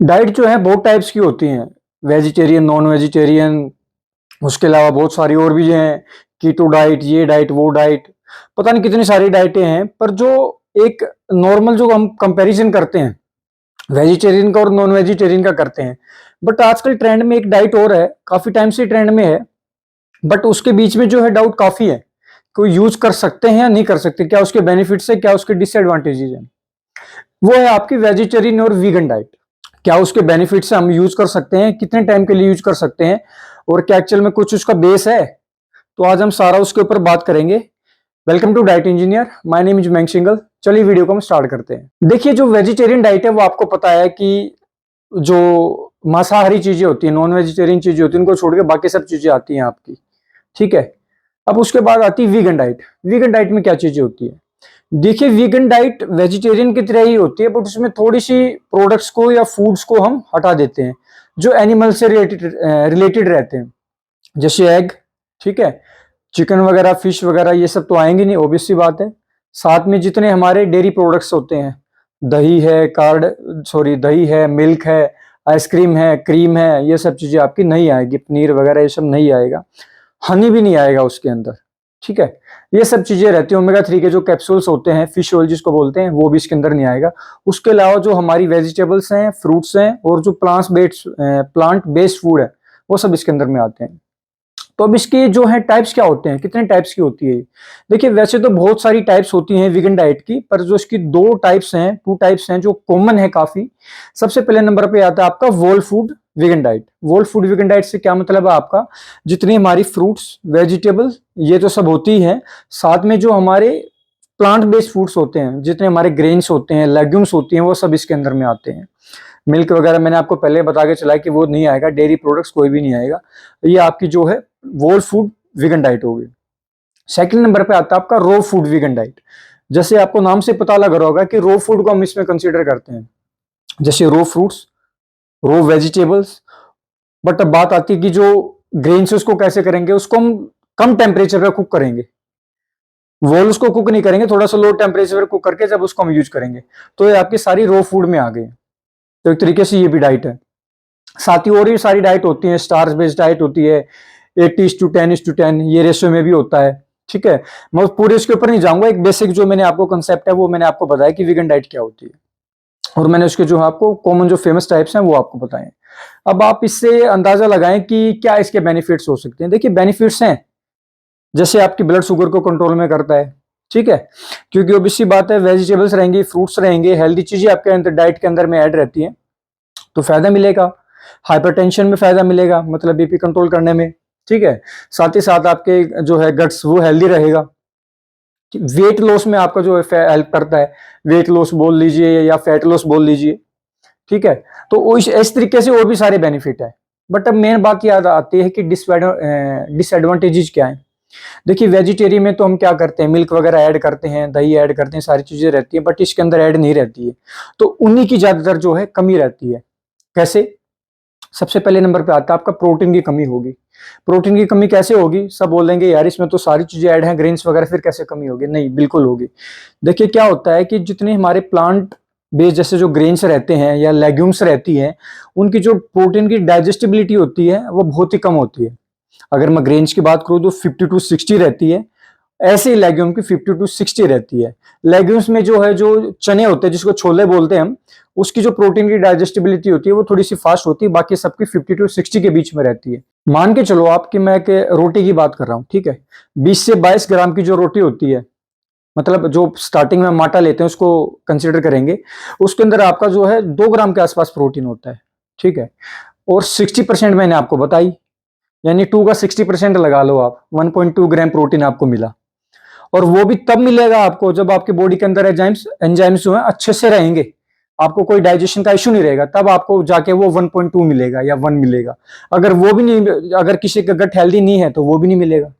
Diet जो है बहुत टाइप्स की होती हैं, वेजिटेरियन, नॉन वेजिटेरियन, उसके अलावा बहुत सारी और भी हैं, कीटो डाइट, ये डाइट, वो डाइट, पता नहीं कितनी सारी डाइटें हैं। पर जो एक नॉर्मल जो हम कंपैरिजन करते हैं वेजिटेरियन का और नॉन वेजिटेरियन का करते हैं, बट आजकल ट्रेंड में एक डाइट और है, काफी टाइम से ट्रेंड में है, बट उसके बीच में जो है डाउट काफी है, कोई यूज कर सकते हैं या नहीं कर सकते, क्या उसके बेनिफिट्स है, क्या उसके डिसएडवांटेजेस हैं। वो है आपकी वेजिटेरियन और वीगन डाइट। क्या उसके बेनिफिट्स हम यूज कर सकते हैं, कितने टाइम के लिए यूज कर सकते हैं, और क्या एक्चुअल में कुछ उसका बेस है। तो आज हम सारा उसके ऊपर बात करेंगे। Welcome to diet engineer, my name is Mang Singhal. चलिए वीडियो को हम स्टार्ट करते हैं। देखिए, जो वेजिटेरियन डाइट है वो आपको पता है कि जो मांसाहारी चीजें होती हैं, नॉन वेजिटेरियन चीजें होती हैं, उनको छोड़ के बाकी सब चीजें आती हैं आपकी, ठीक है। अब उसके बाद आती है वीगन डाइट। वीगन डाइट में क्या चीजें होती है? देखिए, वीगन डाइट वेजिटेरियन की तरह ही होती है, बट उसमें थोड़ी सी प्रोडक्ट्स को या फूड्स को हम हटा देते हैं जो एनिमल से रिलेटेड रहते हैं, जैसे एग, ठीक है, चिकन वगैरह, फिश वगैरह, ये सब तो आएंगे नहीं, ऑब्वियस सी बात है। साथ में जितने हमारे डेयरी प्रोडक्ट्स होते हैं, दही है, दही है, मिल्क है, आइसक्रीम है, क्रीम है, ये सब चीजें आपकी नहीं आएगी, पनीर वगैरह ये सब नहीं आएगा, हनी भी नहीं आएगा उसके अंदर, ठीक है। ये सब चीजें रहती हैं। ओमेगा 3 के जो कैप्सूल्स होते हैं, फिश ऑयल जिसको बोलते हैं, वो भी इसके अंदर नहीं आएगा। उसके अलावा जो हमारी वेजिटेबल्स हैं, फ्रूट्स हैं, और जो प्लांट बेस्ड फूड है, वो सब इसके अंदर में आते हैं। तो अब इसके जो है टाइप्स क्या होते हैं, कितने टाइप्स की होती है? देखिए, वैसे तो बहुत सारी टाइप्स होती हैं वीगन डाइट की, पर जो इसकी टू टाइप्स हैं जो कॉमन है काफी। सबसे पहले नंबर पे आता है आपका वोल फूड वीगन डाइट। वोल फूड वीगन डाइट से क्या मतलब है आपका? जितनी हमारी फ्रूट्स, वेजिटेबल्स, ये तो सब होती है, साथ में जो हमारे प्लांट बेस्ड फूड्स होते हैं, जितने हमारे ग्रेन्स होते हैं, लेग्यूम्स होती हैं, वो सब इसके अंदर में आते हैं। मिल्क वगैरह मैंने आपको पहले बता के चला कि वो नहीं आएगा, डेयरी प्रोडक्ट्स कोई भी नहीं आएगा। ये आपकी जो है वोल फूड वीगन डाइट होगी। सेकंड नंबर पे आता है आपका रो फूड वीगन डाइट। जैसे आपको नाम से पता लग रहा होगा कि रो फूड को हम इसमें कंसीडर करते हैं, जैसे रो फ्रूट्स, रो वेजिटेबल्स। बट अब बात आती है कि जो ग्रेन्स उसको कैसे करेंगे, उसको हम कम टेम्परेचर पर कुक करेंगे, वोल उसको कुक नहीं करेंगे, थोड़ा सा लो टेम्परेचर पर कुक करके जब उसको हम यूज करेंगे, तो ये आपकी सारी रो फूड में आ गई। तो एक तरीके से ये भी डाइट है। साथ ही और भी सारी डाइट होती है, स्टार्च बेस्ड डाइट होती है, 80:10:10 ये रेशियो में भी होता है, ठीक है। मैं पूरे इसके ऊपर नहीं जाऊंगा, एक बेसिक जो मैंने आपको कंसेप्ट है वो मैंने आपको बताया कि वीगन डाइट क्या होती है, और मैंने उसके जो आपको कॉमन जो फेमस टाइप्स हैं वो आपको बताए। अब आप इससे अंदाजा लगाएं कि क्या इसके बेनिफिट्स हो सकते हैं। देखिए, बेनिफिट्स हैं, जैसे आपकी ब्लड शुगर को कंट्रोल में करता है, ठीक है, क्योंकि ऑब्वियसली बात है, वेजिटेबल्स रहेंगी, फ्रूट्स रहेंगे, हेल्दी चीजें आपके अंदर डाइट के अंदर में ऐड रहती हैं, तो फायदा मिलेगा। हाइपरटेंशन में फायदा मिलेगा, मतलब बीपी कंट्रोल करने में, ठीक है। साथ ही साथ आपके जो है गट्स वो हेल्दी रहेगा। वेट लॉस में आपका जो है हेल्प करता है, वेट लॉस बोल लीजिए या फैट लॉस बोल लीजिए, ठीक है। तो इस तरीके से और भी सारे बेनिफिट है। बट अब मेन बात याद आती है कि डिसएडवांटेजेस क्या है। देखिए, वेजिटेरियन में तो हम क्या करते हैं, मिल्क वगैरह ऐड करते हैं, दही ऐड करते हैं, सारी चीजें रहती है, बट इसके अंदर ऐड नहीं रहती है, तो उन्हीं की ज्यादातर जो है कमी रहती है। कैसे? सबसे पहले नंबर पे आता है आपका प्रोटीन की कमी होगी। प्रोटीन की कमी कैसे होगी? सब बोलेंगे यार इसमें तो सारी चीजें ऐड हैं, ग्रेन्स वगैरह, फिर कैसे कमी होगी? नहीं, बिल्कुल होगी। देखिए, क्या होता है कि जितने हमारे प्लांट बेस्ड जैसे जो ग्रेन्स रहते हैं या लेग्यूम्स रहती हैं, उनकी जो प्रोटीन की डाइजेस्टिबिलिटी होती है वो बहुत ही कम होती है। अगर मैं ग्रेन्स की बात करूं तो 50 to 60 रहती है, ऐसे ही लेग्यूम की 50 to 60 रहती है। लेग्यूम्स में जो है, जो चने होते हैं जिसको छोले बोलते हैं हम, उसकी जो प्रोटीन की डाइजेस्टिबिलिटी होती है वो थोड़ी सी फास्ट होती है, बाकी सबकी 50 to 60 के बीच में रहती है। मान के चलो आपकी मैं रोटी की बात कर रहा हूँ, ठीक है, 20 से 22 ग्राम की जो रोटी होती है, मतलब जो स्टार्टिंग में हम आटा लेते हैं उसको कंसिडर करेंगे, उसके अंदर आपका जो है 2 ग्राम के आसपास प्रोटीन होता है, ठीक है। और 60% मैंने आपको बताई, यानी 2 का 60% लगा लो आप, 1.2 ग्राम प्रोटीन आपको मिला। और वो भी तब मिलेगा आपको जब आपके बॉडी के अंदर एंजाइम्स जो है अच्छे से रहेंगे, आपको कोई डाइजेशन का इशू नहीं रहेगा, तब आपको जाके वो 1.2 मिलेगा या 1 मिलेगा। अगर वो भी नहीं, अगर किसी का गट हेल्दी नहीं है तो वो भी नहीं मिलेगा,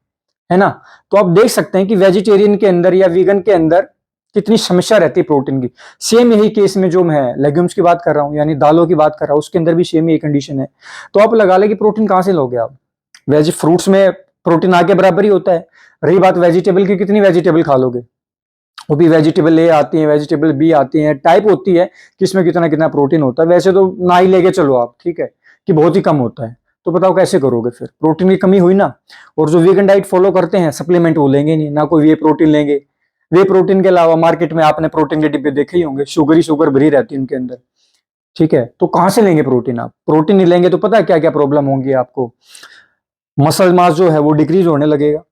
है ना। तो आप देख सकते हैं कि वेजिटेरियन के अंदर या वीगन के अंदर कितनी समस्या रहती है प्रोटीन की। सेम यही केस में जो मैं लेग्यूम्स की बात कर रहा हूं, यानी दालों की बात कर रहा हूं, उसके अंदर भी सेम यही कंडीशन है। तो आप लगा ले कि प्रोटीन कहां से लोगे आप? वेज फ्रूट्स में प्रोटीन आगे बराबर ही होता है। रही बात वेजिटेबल की, कितनी वेजिटेबल खा लोगे? वो भी वेजिटेबल ए आती है, वेजिटेबल बी आती है, टाइप होती है कि इसमें कितना कितना प्रोटीन होता है। वैसे तो ना ही लेके चलो आप, ठीक है, कि बहुत ही कम होता है। तो बताओ कैसे करोगे फिर, प्रोटीन की कमी हुई ना। और जो वीगन डाइट फॉलो करते हैं सप्लीमेंट वो लेंगे नहीं, ना कोई वे प्रोटीन लेंगे। वे प्रोटीन के अलावा मार्केट में आपने प्रोटीन के डिब्बे देखे ही होंगे, शुगर ही शुगर भरी रहती है उनके अंदर, ठीक है। तो कहां से लेंगे प्रोटीन आप, प्रोटीन नहीं लेंगे तो पता है क्या क्या प्रॉब्लम होंगी आपको। मसल मास जो है वो डिक्रीज होने लगेगा,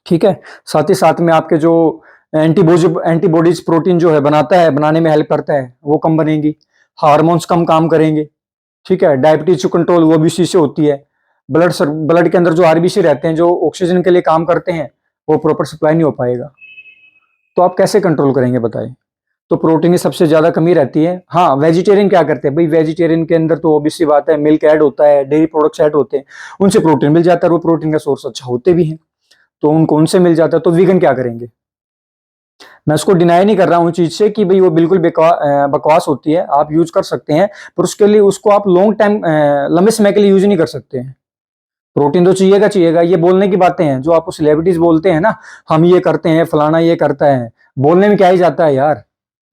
ठीक है। साथ ही साथ में आपके जो एंटीबॉडीज प्रोटीन जो है बनाता है, बनाने में हेल्प करता है, वो कम बनेंगी। हार्मोन्स कम काम करेंगे, ठीक है। डायबिटीज कंट्रोल वो भी इसी से होती है। ब्लड के अंदर जो आरबीसी रहते हैं, जो ऑक्सीजन के लिए काम करते हैं, वो प्रॉपर सप्लाई नहीं हो पाएगा। तो आप कैसे कंट्रोल करेंगे बताइए। तो प्रोटीन की सबसे ज्यादा कमी रहती है। हाँ, वेजिटेरियन क्या करते हैं भाई, वेजिटेरियन के अंदर तो ऑब्वियसली बात है, मिल्क ऐड होता है, डेयरी प्रोडक्ट्स ऐड होते हैं, उनसे प्रोटीन मिल जाता है, वो प्रोटीन का सोर्स अच्छा होते भी हैं, तो उनको उनसे मिल जाता है। तो वीगन क्या करेंगे। मैं उसको डिनाई नहीं कर रहा हूँ चीज से कि भाई वो बिल्कुल बकवास होती है, आप यूज कर सकते हैं, पर उसके लिए उसको आप लॉन्ग टाइम लंबे समय के लिए यूज नहीं कर सकते हैं। प्रोटीन तो चाहिएगा चाहिएगा, ये बोलने की बातें हैं जो आपको सेलिब्रिटीज बोलते हैं ना, हम ये करते हैं, फलाना ये करता है, बोलने में क्या ही जाता है यार।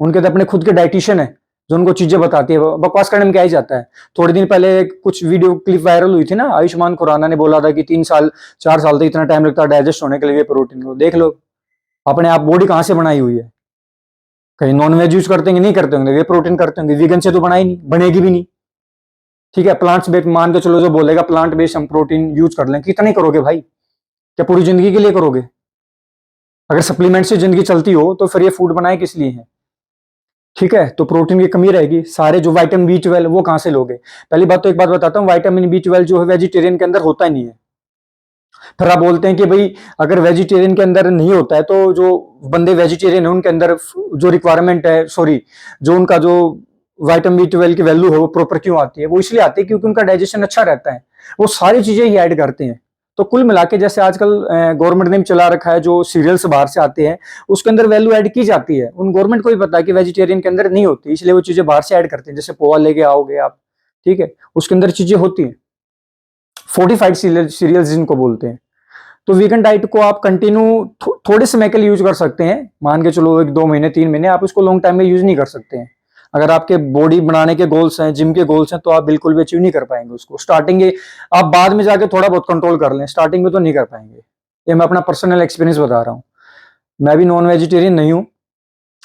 उनके तो अपने खुद के डाइटिशियन है जो उनको चीजें बताती है, बकवास करने में क्या ही जाता है। थोड़े दिन पहले कुछ वीडियो क्लिप वायरल हुई थी ना, आयुष्मान खुराना ने बोला था कि 3 साल 4 साल तक इतना टाइम लगता है डाइजेस्ट होने के लिए प्रोटीन को। देख लो अपने आप बॉडी कहां से बनाई हुई है। कहीं नॉन वेज यूज करते होंगे, नहीं करते होंगे, वे प्रोटीन करते होंगे, वीगन से तो बनाई नहीं, बनेगी भी नहीं, ठीक है। प्लांट्स बेस्ड मान के चलो, जो बोलेगा प्लांट बेस्ड हम प्रोटीन यूज कर लें, कितना ही करोगे भाई, क्या पूरी जिंदगी के लिए करोगे। अगर सप्लीमेंट से जिंदगी चलती हो तो फिर ये फूड बनाए किस लिए है, ठीक है। तो प्रोटीन की कमी रहेगी। सारे जो विटामिन बी 12 वो कहां से लोगे। पहली बात तो एक बात बताता हूँ, विटामिन बी 12 जो है वेजिटेरियन के अंदर होता ही नहीं है। फिर आप बोलते हैं कि भाई अगर वेजिटेरियन के अंदर नहीं होता है तो जो बंदे वेजिटेरियन है उनके अंदर जो रिक्वायरमेंट है, सॉरी, जो उनका जो विटामिन बी 12 की वैल्यू है वो प्रॉपर क्यों आती है। वो इसलिए आती है क्योंकि उनका डाइजेशन अच्छा रहता है, वो सारी चीजें ही ऐड करते हैं। तो कुल मिला के जैसे आजकल गवर्नमेंट ने भी चला रखा है, जो सीरियल्स बाहर से आते हैं उसके अंदर वैल्यू ऐड की जाती है, उन गवर्नमेंट को भी पता है कि वेजिटेरियन के अंदर नहीं होती, इसलिए वो चीजें बाहर से ऐड करते हैं। जैसे पोहा लेके आओगे आप, ठीक है, उसके अंदर चीजें होती हैं, फोर्टिफाइड सीरियल्स जिनको बोलते हैं। तो वीगन डाइट को आप कंटिन्यू थोड़े समय के लिए यूज कर सकते हैं, मान के चलो 1 2 महीने 3 महीने, आप उसको लॉन्ग टाइम में यूज नहीं कर सकते हैं। अगर आपके बॉडी बनाने के गोल्स हैं, जिम के गोल्स हैं, तो आप बिल्कुल भी अचीव नहीं कर पाएंगे उसको। स्टार्टिंग में आप बाद में जाके थोड़ा बहुत कंट्रोल कर लें, स्टार्टिंग में तो नहीं कर पाएंगे। ये मैं अपना पर्सनल एक्सपीरियंस बता रहा हूँ। मैं भी नॉन वेजिटेरियन नहीं हूँ,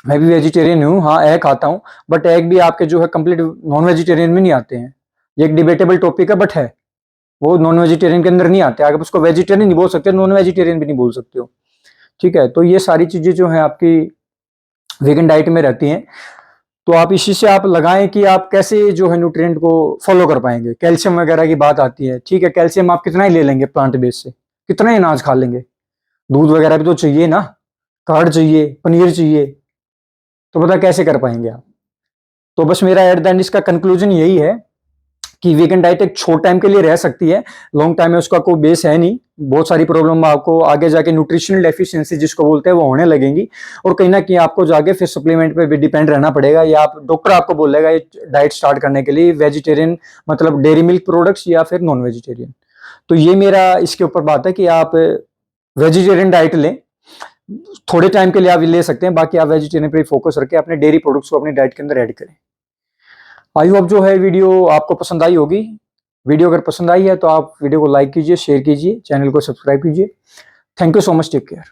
मैं भी वेजिटेरियन हूँ, हाँ एग खाता हूँ, बट एग भी आपके जो है कंप्लीट नॉन वेजिटेरियन में नहीं आते हैं। ये एक डिबेटेबल टॉपिक है, बट है, वो नॉन वेजिटेरियन के अंदर नहीं आते। आप उसको वेजिटेरियन नहीं बोल सकते, नॉन वेजिटेरियन भी नहीं बोल सकते हो, ठीक है। तो ये सारी चीजें जो है आपकी वेगन डाइट में रहती हैं। तो आप इसी से आप लगाएं कि आप कैसे जो है न्यूट्रिएंट को फॉलो कर पाएंगे। कैल्शियम वगैरह की बात आती है, ठीक है, कैल्शियम आप कितना ही ले लेंगे प्लांट बेस से, कितना ही अनाज खा लेंगे, दूध वगैरह भी तो चाहिए ना, कर्ड चाहिए, पनीर चाहिए, तो पता कैसे कर पाएंगे आप। तो बस मेरा एट द एंड इसका कंक्लूजन यही है कि वीगन डाइट एक छोटे टाइम के लिए रह सकती है, लॉन्ग टाइम में उसका कोई बेस है नहीं। बहुत सारी प्रॉब्लम आपको आगे जाके न्यूट्रिशनल डेफिशिएंसी जिसको बोलते हैं वो होने लगेंगी, और कहीं ना कहीं आपको जाके फिर सप्लीमेंट पे भी डिपेंड रहना पड़ेगा, या आप डॉक्टर आपको बोलेगा ये डाइट स्टार्ट करने के लिए वेजिटेरियन मतलब डेयरी मिल्क प्रोडक्ट्स या फिर नॉन वेजिटेरियन। तो ये मेरा इसके ऊपर बात है कि आप वेजिटेरियन डाइट लें, थोड़े टाइम के लिए आप ले सकते हैं, बाकी आप वेजिटेरियन पे फोकस रखें, अपने डेयरी प्रोडक्ट्स को अपनी डाइट के अंदर ऐड करें। आई होप जो है वीडियो आपको पसंद आई होगी। वीडियो अगर पसंद आई है तो आप वीडियो को लाइक कीजिए, शेयर कीजिए, चैनल को सब्सक्राइब कीजिए। Thank you so much, take care.